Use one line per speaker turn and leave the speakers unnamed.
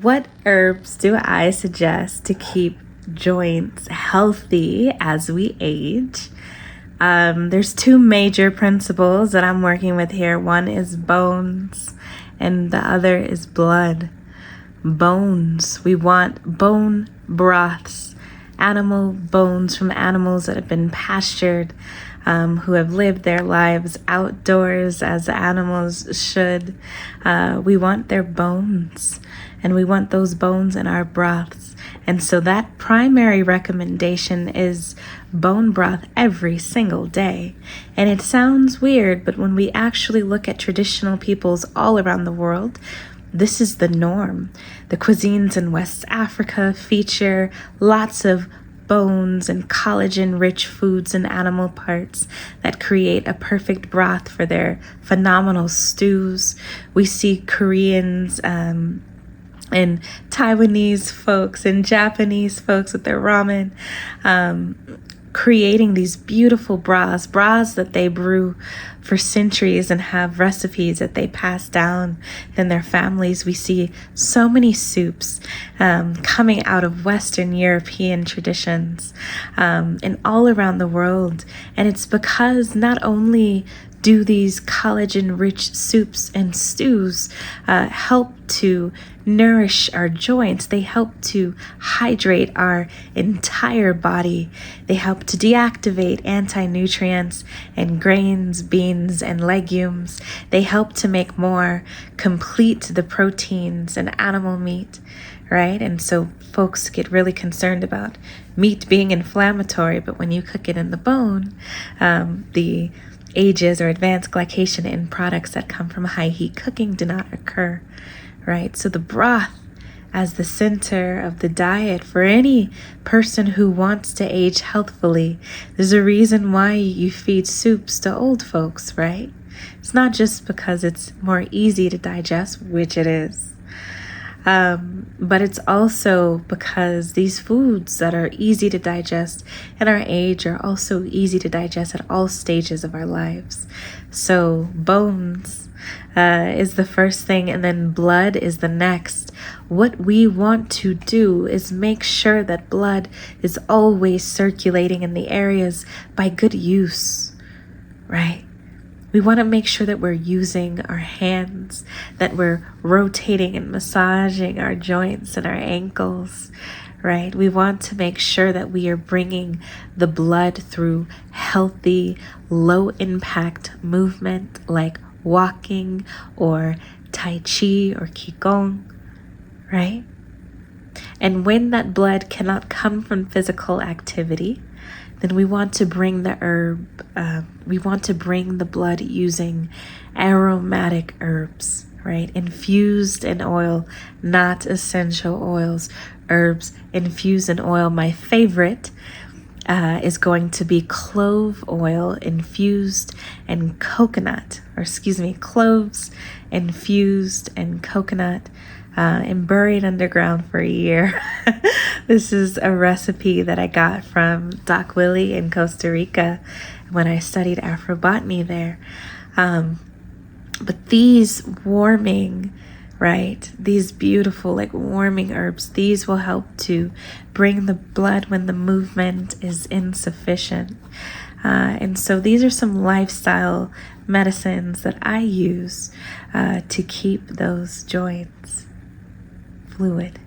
What herbs do I suggest to keep joints healthy as we age? There's two major principles that I'm working with here. One is bones and the other is blood. Bones. We want bone broths, animal bones from animals that have been pastured, who have lived their lives outdoors as animals should. We want their bones, and we want those bones in our broths. And so that primary recommendation is bone broth every single day. And it sounds weird, but when we actually look at traditional peoples all around the world, this is the norm. The cuisines in West Africa feature lots of bones and collagen-rich foods and animal parts that create a perfect broth for their phenomenal stews. We see Koreans and Taiwanese folks and Japanese folks with their ramen creating these beautiful broths that they brew for centuries and have recipes that they pass down in their families. We see so many soups coming out of Western European traditions and all around the world. And it's because not only do these collagen-rich soups and stews help to nourish our joints, they help to hydrate our entire body. They help to deactivate anti-nutrients in grains, beans, and legumes. They help to make more complete the proteins in animal meat, right? And so folks get really concerned about meat being inflammatory, but when you cook it in the bone, the ages or advanced glycation in products that come from high heat cooking do not occur, right? So the broth as the center of the diet for any person who wants to age healthfully. There's a reason why you feed soups to old folks, right? It's not just because it's more easy to digest, which it is. But it's also because these foods that are easy to digest at our age are also easy to digest at all stages of our lives. So bones is the first thing, and then blood is the next. What we want to do is make sure that blood is always circulating in the areas by good use, right? We want to make sure that we're using our hands, that we're rotating and massaging our joints and our ankles, right? We want to make sure that we are bringing the blood through healthy, low-impact movement like walking or Tai Chi or Qigong, right? And when that blood cannot come from physical activity, then we want to bring the blood using aromatic herbs, right? Infused in oil, not essential oils. Herbs infused in oil. My favorite is going to be clove oil infused in coconut, cloves infused in coconut. And buried underground for a year. This is a recipe that I got from Doc Willie in Costa Rica when I studied Afrobotany there. But these warming, right, these beautiful warming herbs, these will help to bring the blood when the movement is insufficient. And so these are some lifestyle medicines that I use to keep those joints fluid.